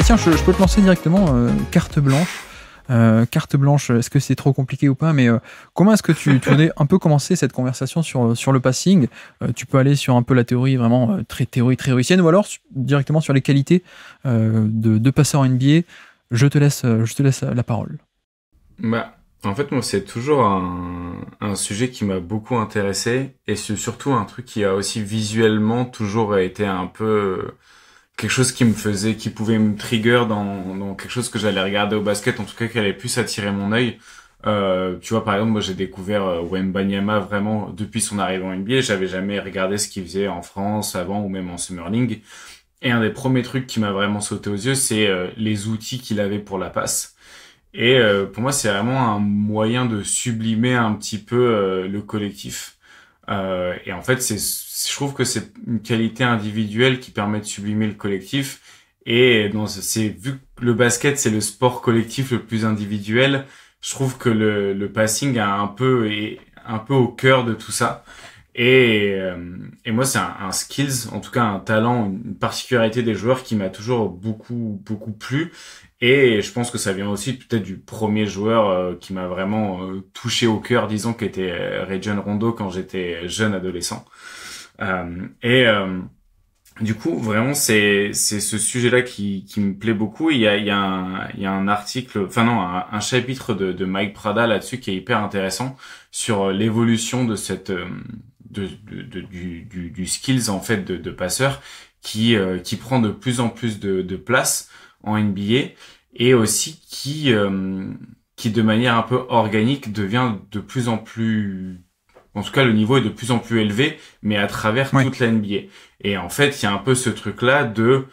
Tiens, je peux te lancer directement, carte blanche. Carte blanche, est-ce que c'est trop compliqué ou pas? Mais comment est-ce que tu voudrais un peu commencer cette conversation sur le passing? Tu peux aller sur un peu la théorie vraiment très théoricienne, ou alors directement sur les qualités de passeurs NBA. Je te laisse la parole. Bah, en fait, moi, c'est toujours un sujet qui m'a beaucoup intéressé et c'est surtout un truc qui a aussi visuellement toujours été un peu quelque chose qui pouvait me trigger dans quelque chose que j'allais regarder au basket, en tout cas qui allait plus attirer mon œil. Tu vois, par exemple, moi j'ai découvert Wembanyama vraiment depuis son arrivée en NBA. J'avais jamais regardé ce qu'il faisait en France avant ou même en Summer League. Et un des premiers trucs qui m'a vraiment sauté aux yeux, c'est les outils qu'il avait pour la passe. Et pour moi, c'est vraiment un moyen de sublimer un petit peu le collectif. Et en fait, je trouve que c'est une qualité individuelle qui permet de sublimer le collectif. Et donc, vu que le basket, c'est le sport collectif le plus individuel, je trouve que le passing est un peu au cœur de tout ça. Et moi, c'est un skills, en tout cas un talent, une particularité des joueurs qui m'a toujours beaucoup plu. Et je pense que ça vient aussi peut-être du premier joueur qui m'a vraiment touché au cœur, disons, qui était Rajon Rondo quand j'étais jeune adolescent. Et du coup, vraiment, c'est ce sujet-là qui me plaît beaucoup. Il y a un article, enfin non, un chapitre de Mike Prada là-dessus qui est hyper intéressant sur l'évolution de cette du skills en fait de passeur qui prend de plus en plus de place en NBA et aussi qui de manière un peu organique devient de plus en plus, en tout cas le niveau est de plus en plus élevé, mais à travers toute la NBA. Et en fait, il y a un peu ce truc-là de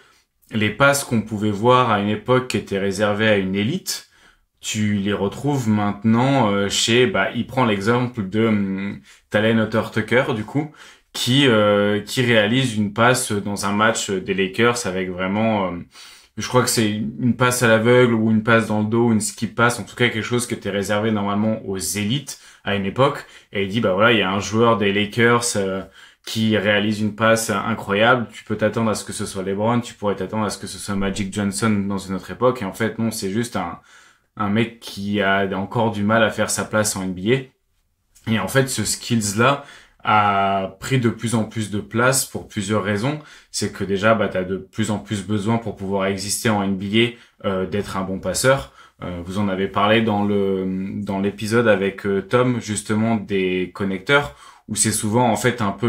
les passes qu'on pouvait voir à une époque qui étaient réservées à une élite, tu les retrouves maintenant il prend l'exemple de Talen Horton-Tucker du coup qui réalise une passe dans un match des Lakers avec vraiment je crois que c'est une passe à l'aveugle ou une passe dans le dos, une skip pass, en tout cas quelque chose qui était réservé normalement aux élites à une époque. Et il dit bah voilà, il y a un joueur des Lakers qui réalise une passe incroyable. Tu peux t'attendre à ce que ce soit LeBron, tu pourrais t'attendre à ce que ce soit Magic Johnson dans une autre époque. Et en fait non, c'est juste un mec qui a encore du mal à faire sa place en NBA. Et en fait, ce skills-là a pris de plus en plus de place pour plusieurs raisons. C'est que déjà, t'as de plus en plus besoin pour pouvoir exister en NBA, d'être un bon passeur. Vous en avez parlé dans l'épisode avec Tom, justement, des connecteurs, où c'est souvent, en fait, un peu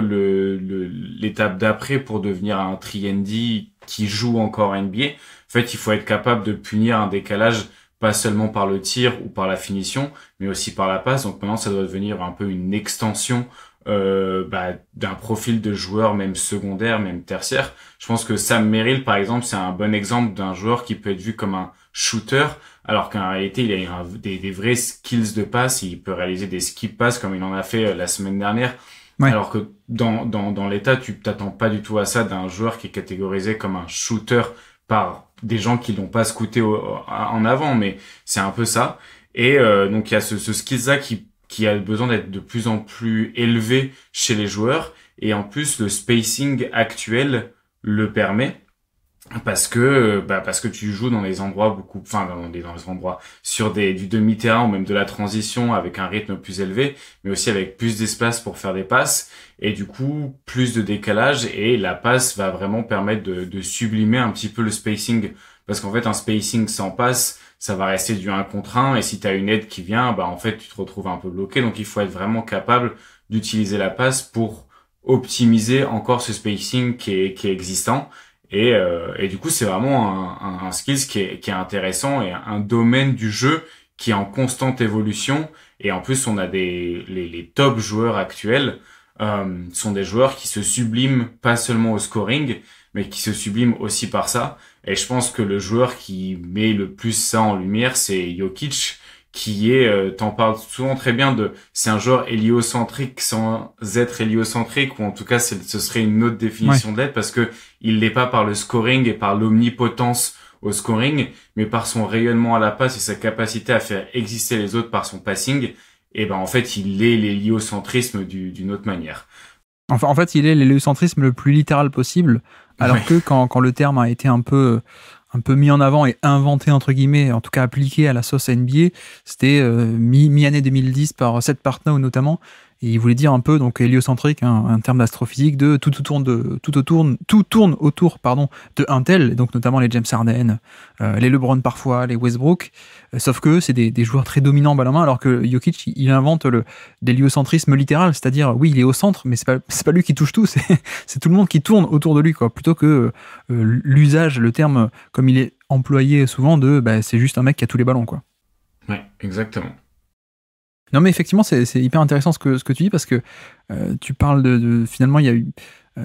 l'étape d'après pour devenir un 3&D qui joue encore en NBA. En fait, il faut être capable de punir un décalage pas seulement par le tir ou par la finition, mais aussi par la passe. Donc maintenant, ça doit devenir un peu une extension d'un profil de joueur, même secondaire, même tertiaire. Je pense que Sam Merrill, par exemple, c'est un bon exemple d'un joueur qui peut être vu comme un shooter, alors qu'en réalité, il a des vrais skills de passe. Il peut réaliser des skip passes comme il en a fait la semaine dernière. Ouais. Alors que dans l'état, tu t'attends pas du tout à ça d'un joueur qui est catégorisé comme un shooter par des gens qui l'ont pas scouté en avant, mais c'est un peu ça. Et donc il y a ce skill-là qui a besoin d'être de plus en plus élevé chez les joueurs, et en plus le spacing actuel le permet parce que tu joues dans des endroits dans des endroits sur du demi-terrain ou même de la transition avec un rythme plus élevé, mais aussi avec plus d'espace pour faire des passes et du coup plus de décalage, et la passe va vraiment permettre de sublimer un petit peu le spacing, parce qu'en fait un spacing sans passe, ça va rester du 1 contre 1, et si tu as une aide qui vient, en fait tu te retrouves un peu bloqué. Donc il faut être vraiment capable d'utiliser la passe pour optimiser encore ce spacing qui est existant. Et du coup, c'est vraiment un skills qui est intéressant, et un domaine du jeu qui est en constante évolution. Et en plus, on a les top joueurs actuels sont des joueurs qui se subliment pas seulement au scoring, mais qui se subliment aussi par ça. Et je pense que le joueur qui met le plus ça en lumière, c'est Jokic, qui est, t'en parles souvent très bien c'est un joueur héliocentrique sans être héliocentrique, ou en tout cas ce serait une autre définition de l'être, parce que il l'est pas par le scoring et par l'omnipotence au scoring, mais par son rayonnement à la passe et sa capacité à faire exister les autres par son passing. Et en fait il est l'héliocentrisme d'une autre manière. Enfin, en fait, il est l'héliocentrisme le plus littéral possible, alors que quand le terme a été un peu un peu mis en avant et inventé, entre guillemets, en tout cas appliqué à la sauce NBA, c'était mi-année 2010 par Seth Partnow notamment. Et il voulait dire un peu donc héliocentrique, hein, un terme d'astrophysique, de tout tourne autour de un tel, donc notamment les James Harden, les LeBron parfois, les Westbrook. Sauf que c'est des joueurs très dominants balle en main, alors que Jokic il invente l'héliocentrisme littéral, c'est-à-dire oui il est au centre, mais c'est pas lui qui touche tout, c'est tout le monde qui tourne autour de lui, quoi. Plutôt que l'usage, le terme comme il est employé souvent de c'est juste un mec qui a tous les ballons, quoi. Ouais, exactement. Non, mais effectivement, c'est hyper intéressant ce que tu dis, parce que tu parles finalement, il y a eu,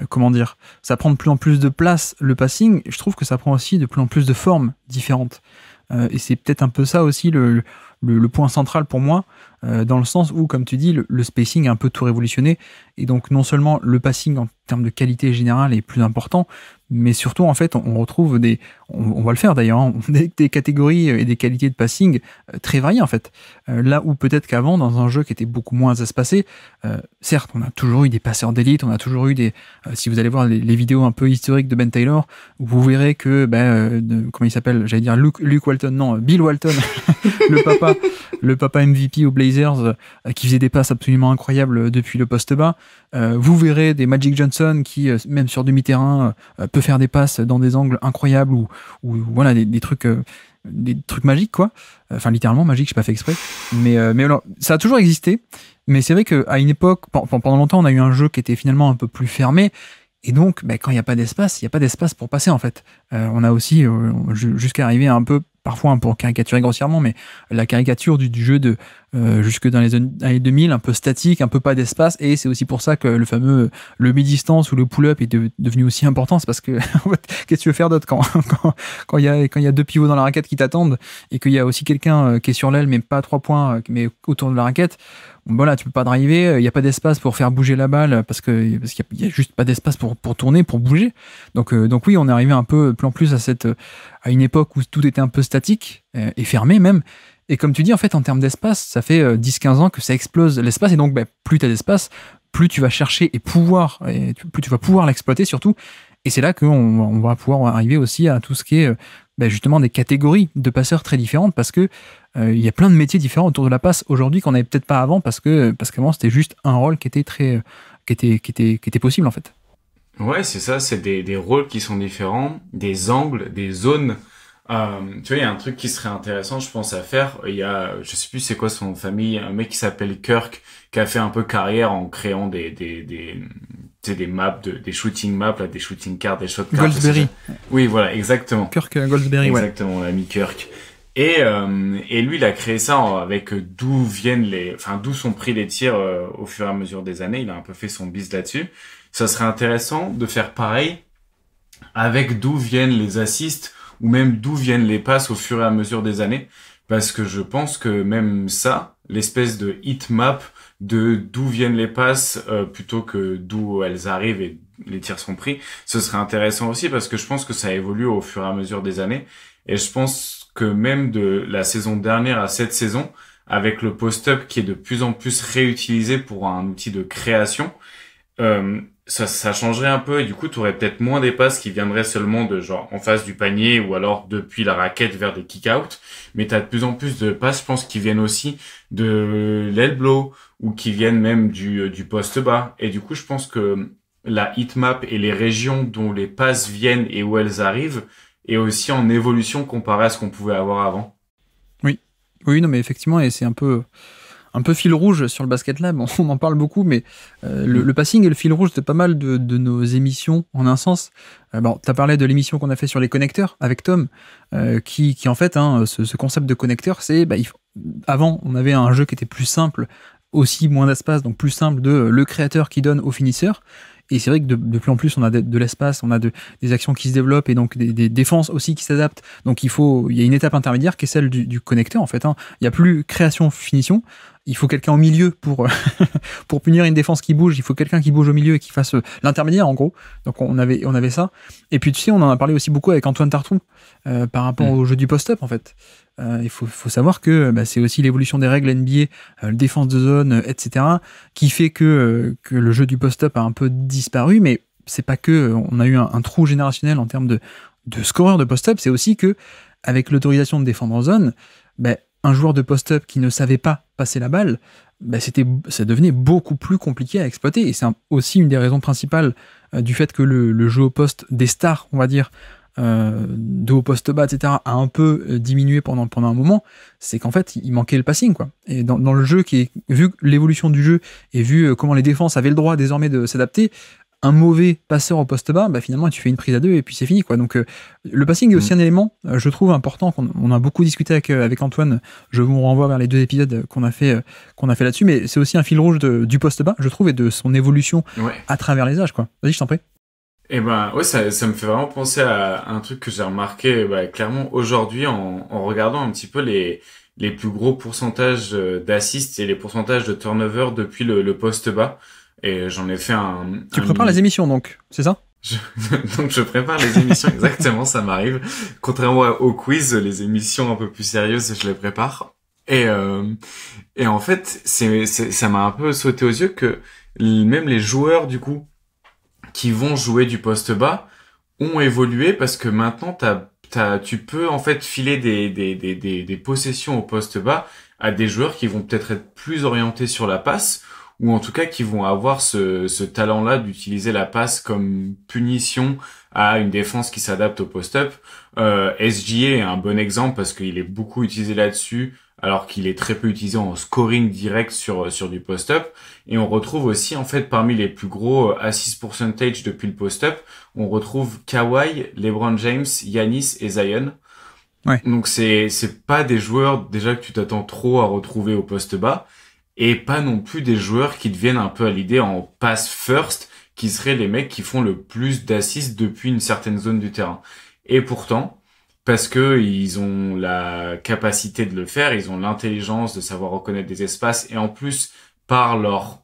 comment dire, ça prend de plus en plus de place, le passing. Je trouve que ça prend aussi de plus en plus de formes différentes. Et c'est peut-être un peu ça aussi le point central pour moi, dans le sens où, comme tu dis, le spacing a un peu tout révolutionné. Et donc, non seulement le passing en termes de qualité générale est plus important, mais surtout, en fait, on retrouve on va le faire d'ailleurs, hein, des catégories et des qualités de passing très variées, en fait. Là où peut-être qu'avant, dans un jeu qui était beaucoup moins espacé, certes, on a toujours eu des passeurs d'élite, on a toujours eu si vous allez voir les vidéos un peu historiques de Ben Taylor, vous verrez que, comment il s'appelle, j'allais dire Luke Walton, non, Bill Walton, le papa MVP aux Blazers, qui faisait des passes absolument incroyables depuis le poste bas. Vous verrez des Magic Johnson qui, même sur demi-terrain, peut faire des passes dans des angles incroyables ou voilà, des trucs magiques, quoi. Enfin, littéralement magiques, je n'ai pas fait exprès. Mais alors, ça a toujours existé. Mais c'est vrai qu'à une époque, pendant longtemps, on a eu un jeu qui était finalement un peu plus fermé. Et donc, quand il n'y a pas d'espace, il n'y a pas d'espace pour passer, en fait. On a aussi, jusqu'à arriver à un peu, parfois pour caricaturer grossièrement, mais la caricature du jeu jusque dans les années 2000, un peu statique, un peu pas d'espace, et c'est aussi pour ça que le mi-distance ou le pull-up est devenu aussi important. C'est parce que en fait, qu'est-ce que tu veux faire d'autre quand il y a deux pivots dans la raquette qui t'attendent et qu'il y a aussi quelqu'un qui est sur l'aile mais pas à 3 points mais autour de la raquette. Voilà, tu peux pas driver, il n'y a pas d'espace pour faire bouger la balle parce qu'il y a juste pas d'espace pour tourner, pour bouger. Donc oui, on est arrivé un peu plus en plus à une époque où tout était un peu statique et fermé même. Et comme tu dis, en fait, en termes d'espace, ça fait 10-15 ans que ça explose l'espace, et donc plus tu as d'espace, plus tu vas chercher plus tu vas pouvoir l'exploiter surtout. Et c'est là qu'on va pouvoir arriver aussi à tout ce qui est justement des catégories de passeurs très différentes, parce que il y a plein de métiers différents autour de la passe aujourd'hui qu'on n'avait peut-être pas avant, parce qu'avant c'était juste un rôle qui était qui était possible, en fait. Ouais, c'est ça, c'est des rôles qui sont différents, des angles, des zones. Tu vois, il y a un truc qui serait intéressant, je pense, à faire. Il y a, je sais plus c'est quoi son nom de famille, un mec qui s'appelle Kirk, qui a fait un peu carrière en créant des maps, des shooting maps, là, des shooting cards, des shot cards. Goldsberry. Oui, voilà, exactement. Kirk Goldsberry, exactement, l'ami Kirk. Et lui, il a créé ça avec d'où sont pris les tirs au fur et à mesure des années. Il a un peu fait son biz là-dessus. Ça serait intéressant de faire pareil avec d'où viennent les assists, ou même d'où viennent les passes au fur et à mesure des années, parce que je pense que même ça, l'espèce de heat map de d'où viennent les passes plutôt que d'où elles arrivent et les tirs sont pris, ce serait intéressant aussi, parce que je pense que ça évolue au fur et à mesure des années, et je pense que même de la saison dernière à cette saison, avec le post-up qui est de plus en plus réutilisé pour un outil de création, ça changerait un peu, et du coup tu aurais peut-être moins des passes qui viendraient seulement de genre en face du panier ou alors depuis la raquette vers des kick-out, mais t'as de plus en plus de passes, je pense, qui viennent aussi de l'elbow ou qui viennent même du poste bas, et du coup je pense que la heatmap et les régions dont les passes viennent et où elles arrivent est aussi en évolution comparé à ce qu'on pouvait avoir avant. Oui, non, mais effectivement, et c'est un peu fil rouge sur le Basket Lab, on en parle beaucoup, mais le passing est le fil rouge de pas mal de nos émissions, en un sens. Tu as parlé de l'émission qu'on a fait sur les connecteurs avec Tom, qui en fait, ce concept de connecteur, c'est, avant, on avait un jeu qui était plus simple, aussi moins d'espace, donc plus simple, de le créateur qui donne au finisseur. Et c'est vrai que de plus en plus, on a de l'espace, on a des actions qui se développent et donc des défenses aussi qui s'adaptent. Donc il y a une étape intermédiaire qui est celle du connecteur, en fait. Il n'y a plus création-finition. Il faut quelqu'un au milieu pour punir une défense qui bouge. Il faut quelqu'un qui bouge au milieu et qui fasse l'intermédiaire, en gros. Donc on avait ça. Et puis tu sais, on en a parlé aussi beaucoup avec Antoine Tarton par rapport au jeu du post-up, en fait. Il faut savoir que c'est aussi l'évolution des règles NBA, défense de zone, etc., qui fait que le jeu du post-up a un peu disparu, mais c'est pas que on a eu un trou générationnel en termes de scoreur de post-up, c'est aussi que avec l'autorisation de défendre en zone, un joueur de post-up qui ne savait pas passer la balle, ça devenait beaucoup plus compliqué à exploiter. Et c'est aussi une des raisons principales du fait que le jeu au poste des stars, on va dire, de haut poste bas, etc., a un peu diminué pendant un moment, c'est qu'en fait, il manquait le passing, quoi. Et dans le jeu, vu l'évolution du jeu et vu comment les défenses avaient le droit désormais de s'adapter, un mauvais passeur au poste bas, finalement, tu fais une prise à deux et puis c'est fini, quoi. Donc, le passing est aussi un élément, je trouve, important, qu'on a beaucoup discuté avec Antoine. Je vous renvoie vers les 2 épisodes qu'on a fait là-dessus, mais c'est aussi un fil rouge du poste bas, je trouve, et de son évolution à travers les âges, quoi. Vas-y, je t'en prie. Et ouais, ça me fait vraiment penser à un truc que j'ai remarqué, clairement aujourd'hui en regardant un petit peu les plus gros pourcentages d'assists et les pourcentages de turnover depuis le poste bas. Et j'en ai fait Tu prépares les émissions, donc, c'est ça? Donc je prépare les émissions, exactement, ça m'arrive. Contrairement au quiz, les émissions un peu plus sérieuses, je les prépare. Et en fait, ça m'a un peu sauté aux yeux que même les joueurs, du coup, qui vont jouer du poste bas ont évolué parce que maintenant tu peux en fait filer des possessions au poste bas à des joueurs qui vont peut-être être plus orientés sur la passe ou en tout cas qui vont avoir ce talent-là d'utiliser la passe comme punition à une défense qui s'adapte au post-up. SGA est un bon exemple parce qu'il est beaucoup utilisé là-dessus alors qu'il est très peu utilisé en scoring direct sur du post-up. Et on retrouve aussi, en fait, parmi les plus gros assist percentage depuis le post-up, on retrouve Kawhi, LeBron James, Giannis et Zion. Ouais. Donc c'est pas des joueurs déjà que tu t'attends trop à retrouver au poste bas et pas non plus des joueurs qui deviennent un peu à l'idée en pass first, qui seraient les mecs qui font le plus d'assists depuis une certaine zone du terrain. Et pourtant, parce que ils ont la capacité de le faire, ils ont l'intelligence de savoir reconnaître des espaces et en plus par leur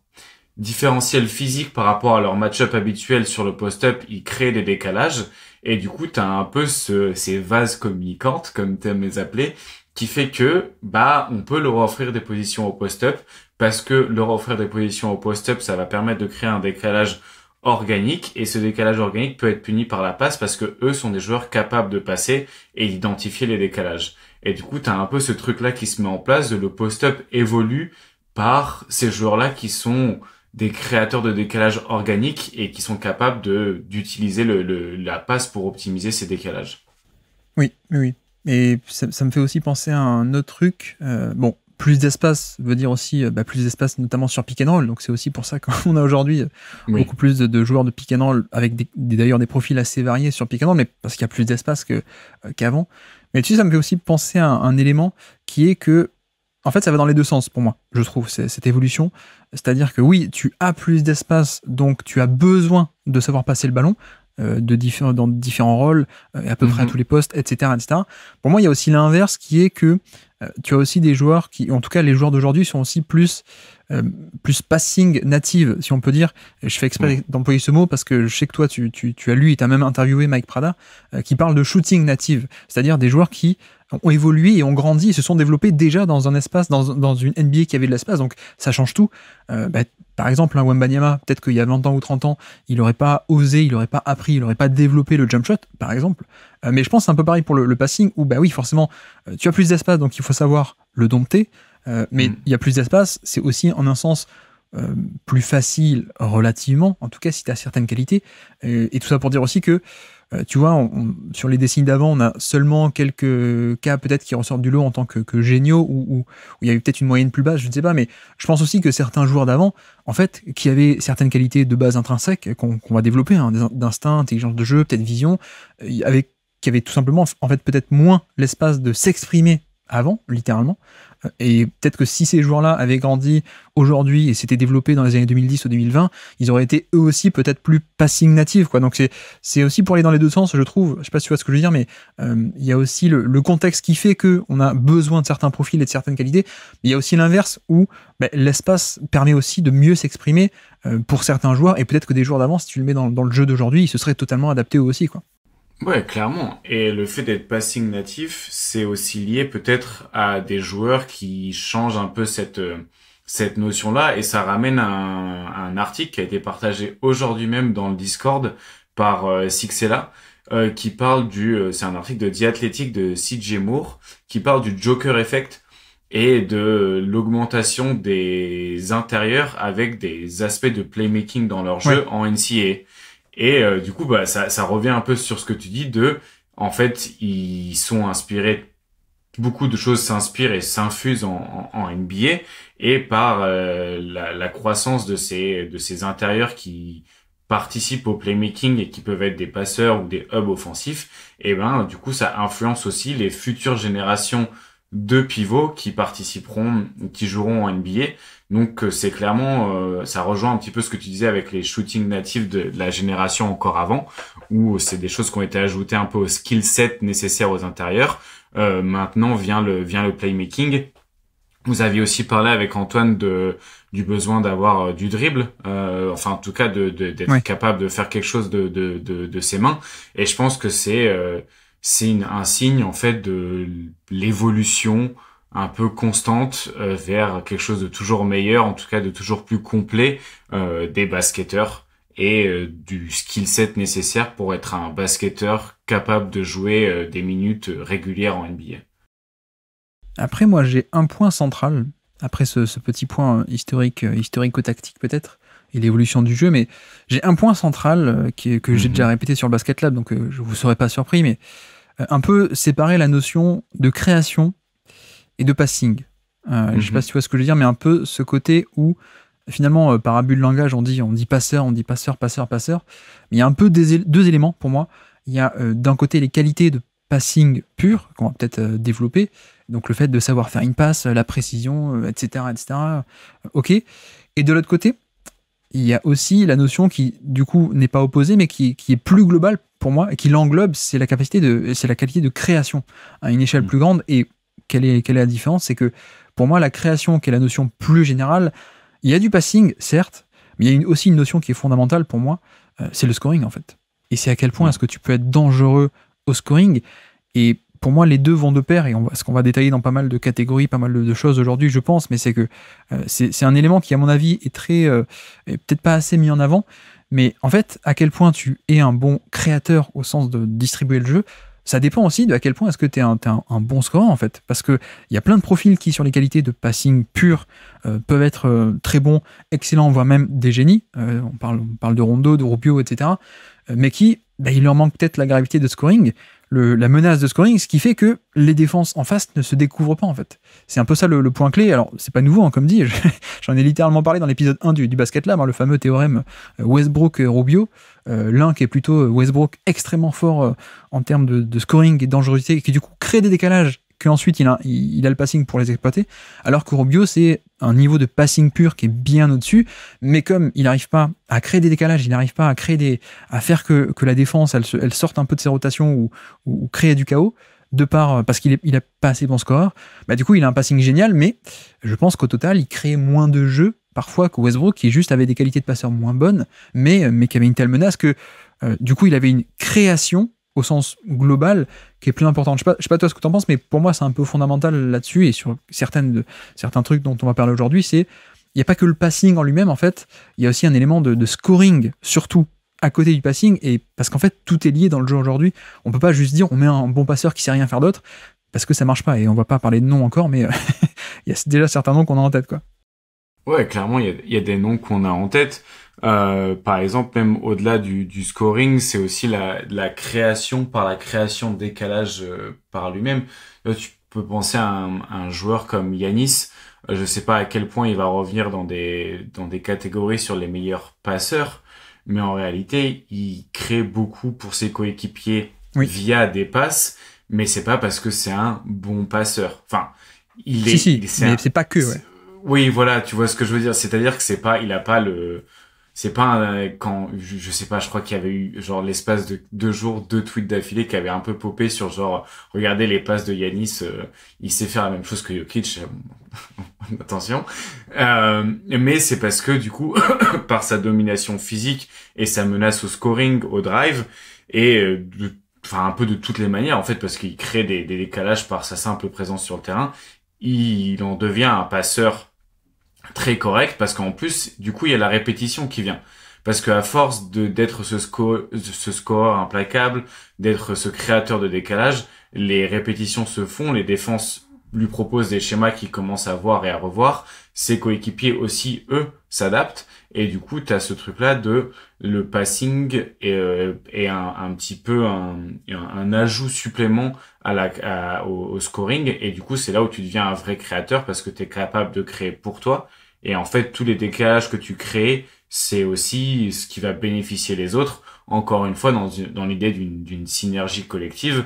différentiel physique par rapport à leur match-up habituel sur le post-up, ils créent des décalages et du coup t'as un peu ces vases communicantes comme t'aimes les appeler qui fait que on peut leur offrir des positions au post-up parce que leur offrir des positions au post-up ça va permettre de créer un décalage organique et ce décalage organique peut être puni par la passe parce que eux sont des joueurs capables de passer et d'identifier les décalages. Et du coup, t'as un peu ce truc-là qui se met en place, le post-up évolue par ces joueurs-là qui sont des créateurs de décalage organique et qui sont capables d'utiliser la passe pour optimiser ces décalages. Oui. Et ça me fait aussi penser à un autre truc. Plus d'espace veut dire aussi plus d'espace notamment sur pick and roll, donc c'est aussi pour ça qu'on a aujourd'hui beaucoup plus de joueurs de pick and roll avec d'ailleurs des profils assez variés sur pick and roll, mais parce qu'il y a plus d'espace qu'avant. Mais tu sais, ça me fait aussi penser à un élément qui est que en fait ça va dans les deux sens pour moi, je trouve, cette évolution, c'est-à-dire que oui, tu as plus d'espace, donc tu as besoin de savoir passer le ballon dans différents rôles, à peu près à tous les postes, etc. Pour moi, il y a aussi l'inverse qui est que tu as aussi des joueurs qui, en tout cas les joueurs d'aujourd'hui, sont aussi plus passing native, si on peut dire. Je fais exprès d'employer ce mot parce que je sais que toi, tu as lu et tu as même interviewé Mike Prada, qui parle de shooting native, c'est-à-dire des joueurs qui ont évolué et ont grandi et se sont développés déjà dans un espace, dans une NBA qui avait de l'espace, donc ça change tout. Par exemple, un Wembanyama, peut-être qu'il y a 20 ans ou 30 ans, il n'aurait pas osé, il n'aurait pas appris, il n'aurait pas développé le jump shot, par exemple. Mais je pense que c'est un peu pareil pour le passing, où oui, forcément, tu as plus d'espace, donc il faut savoir le dompter. Mais il y a plus d'espace, c'est aussi en un sens plus facile relativement, en tout cas si tu as certaines qualités. Et tout ça pour dire aussi que, tu vois, sur les décennies d'avant, on a seulement quelques cas peut-être qui ressortent du lot en tant que géniaux, où il y a eu peut-être une moyenne plus basse, je ne sais pas, mais je pense aussi que certains joueurs d'avant, en fait, qui avaient certaines qualités de base intrinsèques qu'on va développer, d'instinct, intelligence de jeu, peut-être vision, qui avaient tout simplement, en fait, peut-être moins l'espace de s'exprimer avant, littéralement. Et peut-être que si ces joueurs-là avaient grandi aujourd'hui et s'étaient développés dans les années 2010 ou 2020, ils auraient été eux aussi peut-être plus passing native, quoi. Donc c'est aussi pour aller dans les deux sens, je trouve. Je sais pas si tu vois ce que je veux dire, mais il y a aussi le contexte qui fait que on a besoin de certains profils et de certaines qualités. Mais il y a aussi l'inverse où l'espace permet aussi de mieux s'exprimer pour certains joueurs, et peut-être que des joueurs d'avant, si tu le mets dans le jeu d'aujourd'hui, ils se seraient totalement adaptés eux aussi, quoi. Ouais, clairement. Et le fait d'être passing natif, c'est aussi lié peut-être à des joueurs qui changent un peu cette notion-là, et ça ramène un article qui a été partagé aujourd'hui même dans le Discord par Sixella, qui parle c'est un article de The Athletic de CJ Moore, qui parle du Joker Effect et de l'augmentation des intérieurs avec des aspects de playmaking dans leur jeu en NCAA. Et du coup, bah ça revient un peu sur ce que tu dis en fait, ils sont inspirés, beaucoup de choses s'inspirent et s'infusent en NBA, et par la croissance de ces intérieurs qui participent au playmaking et qui peuvent être des passeurs ou des hubs offensifs, et ben du coup ça influence aussi les futures générations de pivots qui participeront, qui joueront en NBA. Donc c'est clairement, ça rejoint un petit peu ce que tu disais avec les shooting natifs de la génération encore avant, où c'est des choses qui ont été ajoutées un peu au skill set nécessaire aux intérieurs. Maintenant vient le playmaking. Vous aviez aussi parlé avec Antoine du besoin d'avoir du dribble, enfin en tout cas d'être capable de faire quelque chose de ses mains. Et je pense que c'est un signe en fait de l'évolution un peu constante vers quelque chose de toujours meilleur, en tout cas de toujours plus complet des basketteurs et du skill set nécessaire pour être un basketteur capable de jouer des minutes régulières en NBA. Après, moi, j'ai un point central, après ce petit point historico-tactique peut-être, et l'évolution du jeu, mais j'ai un point central que j'ai déjà répété sur le Basket Lab, donc je vous serai pas surpris, mais un peu séparer la notion de création et de passing. Je sais pas si tu vois ce que je veux dire, mais un peu ce côté où finalement par abus de langage on dit passeur, passeur, mais il y a un peu deux éléments pour moi. Il y a d'un côté les qualités de passing pur qu'on va peut-être développer, donc le fait de savoir faire une passe, la précision, etc. Ok. Et de l'autre côté, il y a aussi la notion qui du coup n'est pas opposée mais qui est plus globale pour moi et qui l'englobe, c'est la qualité de création à une échelle plus grande. Et quelle est la différence? C'est que pour moi la création, qui est la notion plus générale, il y a du passing certes, mais il y a aussi une notion qui est fondamentale pour moi, c'est le scoring en fait. Et c'est à quel point est-ce que tu peux être dangereux au scoring. Et pour moi les deux vont de pair, et ce qu'on va détailler dans pas mal de catégories, pas mal de choses aujourd'hui je pense, mais c'est que c'est un élément qui à mon avis est très est peut-être pas assez mis en avant, mais en fait à quel point tu es un bon créateur au sens de distribuer le jeu, ça dépend aussi de à quel point est-ce que tu es un bon scoreur en fait, parce que il y a plein de profils qui sur les qualités de passing pur peuvent être très bons, excellents, voire même des génies, on parle de Rondo, de Rubio, etc., mais qui il leur manque peut-être la gravité de scoring, la menace de scoring, ce qui fait que les défenses en face ne se découvrent pas en fait. C'est un peu ça le point clé. Alors c'est pas nouveau, comme dit, j'en ai littéralement parlé dans l'épisode 1 du Basket Lab, le fameux théorème Westbrook-Rubio, l'un qui est plutôt Westbrook extrêmement fort en termes de scoring et de dangerosité, et qui du coup crée des décalages, qu'ensuite il a le passing pour les exploiter, alors que Rubio c'est un niveau de passing pur qui est bien au-dessus, mais comme il n'arrive pas à créer des décalages, il n'arrive pas à faire que la défense elle sorte un peu de ses rotations ou créer du chaos, parce qu'il a pas assez bon scoreur, du coup il a un passing génial, mais je pense qu'au total il crée moins de jeux parfois que Westbrook, qui juste avait des qualités de passeur moins bonnes, mais qui avait une telle menace que du coup il avait une création au sens global qui est plus importante. Je sais pas toi ce que tu en penses, mais pour moi c'est un peu fondamental là-dessus, et sur certains trucs dont on va parler aujourd'hui, il n'y a pas que le passing en lui-même en fait, il y a aussi un élément de scoring, surtout à côté du passing, et parce qu'en fait tout est lié dans le jeu aujourd'hui. On peut pas juste dire on met un bon passeur qui sait rien faire d'autre, parce que ça marche pas, et on va pas parler de noms encore, mais il y a déjà certains noms qu'on a en tête, quoi. Ouais, clairement, il y a des noms qu'on a en tête. Par exemple, même au-delà du scoring, c'est aussi la création par la création de décalage par lui-même. Là, tu peux penser à un joueur comme Giannis. Je sais pas à quel point il va revenir dans des catégories sur les meilleurs passeurs, mais en réalité, il crée beaucoup pour ses coéquipiers via des passes, mais c'est pas parce que c'est un bon passeur. Enfin, mais c'est pas que, ouais. Oui, voilà, tu vois ce que je veux dire. C'est-à-dire que quand, je sais pas, je crois qu'il y avait eu, genre, l'espace de 2 jours, 2 tweets d'affilée qui avaient un peu popé sur, genre, regardez les passes de Giannis, il sait faire la même chose que Jokic. Attention. Mais c'est parce que, du coup, par sa domination physique et sa menace au scoring, au drive, et un peu de toutes les manières, en fait, parce qu'il crée des décalages par sa simple présence sur le terrain, il en devient un passeur très correct, parce qu'en plus, du coup, il y a la répétition qui vient. Parce que à force d'être ce scoreur implacable, d'être ce créateur de décalage, les répétitions se font, les défenses lui proposent des schémas qu'il commence à voir et à revoir. Ses coéquipiers aussi, eux, s'adaptent. Et du coup, tu as ce truc-là de le passing et un petit peu un ajout supplément au scoring. Et du coup, c'est là où tu deviens un vrai créateur parce que tu es capable de créer pour toi. Et en fait, tous les décalages que tu crées, c'est aussi ce qui va bénéficier les autres. Encore une fois, dans l'idée d'une synergie collective.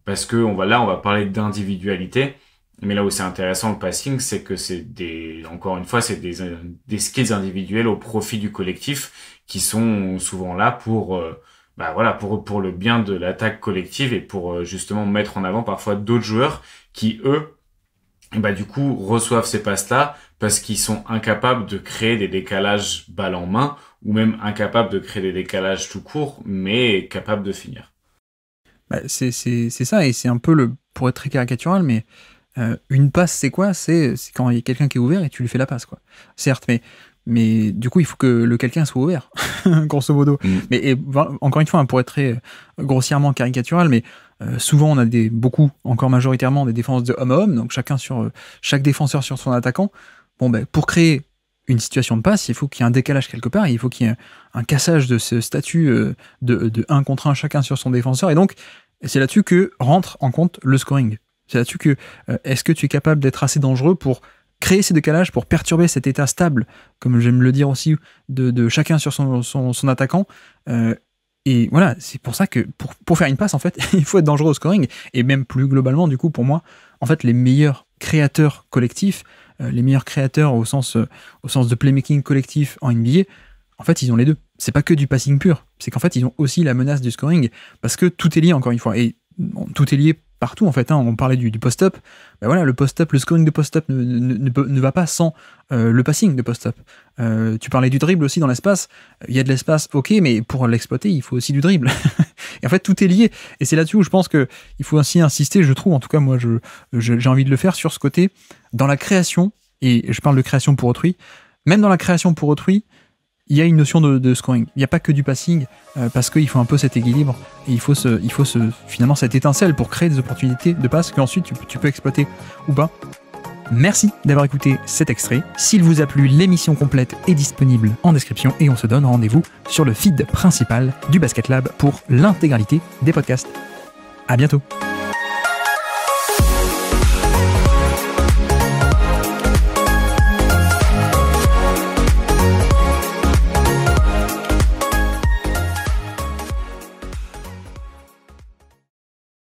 Parce que on va parler d'individualité. Mais là où c'est intéressant le passing, c'est que c'est encore une fois, c'est des skills individuels au profit du collectif qui sont souvent là pour le bien de l'attaque collective et pour justement mettre en avant parfois d'autres joueurs qui eux du coup reçoivent ces passes-là parce qu'ils sont incapables de créer des décalages balle en main ou même incapables de créer des décalages tout court mais capables de finir. C'est ça, et c'est un peu pour être très caricatural, mais une passe, c'est quoi? C'est quand il y a quelqu'un qui est ouvert et tu lui fais la passe, quoi. Certes, mais du coup, il faut que le quelqu'un soit ouvert, grosso modo. Mais encore une fois, pour être très grossièrement caricatural, mais souvent on a encore majoritairement des défenses de homme à homme, donc chaque défenseur sur son attaquant. Pour créer une situation de passe, il faut qu'il y ait un décalage quelque part, il faut qu'il y ait un cassage de ce statut de 1 contre 1 chacun sur son défenseur, et donc c'est là-dessus que rentre en compte le scoring. C'est là-dessus que est-ce que tu es capable d'être assez dangereux pour créer ces décalages, pour perturber cet état stable, comme j'aime le dire aussi, de chacun sur son attaquant. Et voilà, c'est pour ça que pour faire une passe, en fait, il faut être dangereux au scoring. Et même plus globalement, du coup, pour moi, en fait, les meilleurs créateurs collectifs, les meilleurs créateurs au sens de playmaking collectif en NBA, en fait, ils ont les deux. C'est pas que du passing pur, c'est qu'en fait, ils ont aussi la menace du scoring, parce que tout est lié, encore une fois. Et tout est lié partout, en fait. On parlait du post-up. Voilà, le post-up, le scoring de post-up ne va pas sans le passing de post-up. Tu parlais du dribble aussi dans l'espace. Il y a de l'espace, ok, mais pour l'exploiter, il faut aussi du dribble. Et en fait, tout est lié. Et c'est là-dessus où je pense qu'il faut ainsi insister, je trouve, en tout cas, moi, j'ai envie de le faire sur ce côté, dans la création, et je parle de création pour autrui, même dans la création pour autrui, il y a une notion de scoring. Il n'y a pas que du passing, parce qu'il faut un peu cet équilibre, et il faut finalement cette étincelle pour créer des opportunités de passe qu'ensuite tu peux exploiter ou pas. Merci d'avoir écouté cet extrait. S'il vous a plu, l'émission complète est disponible en description, et on se donne rendez-vous sur le feed principal du Basket Lab pour l'intégralité des podcasts. À bientôt.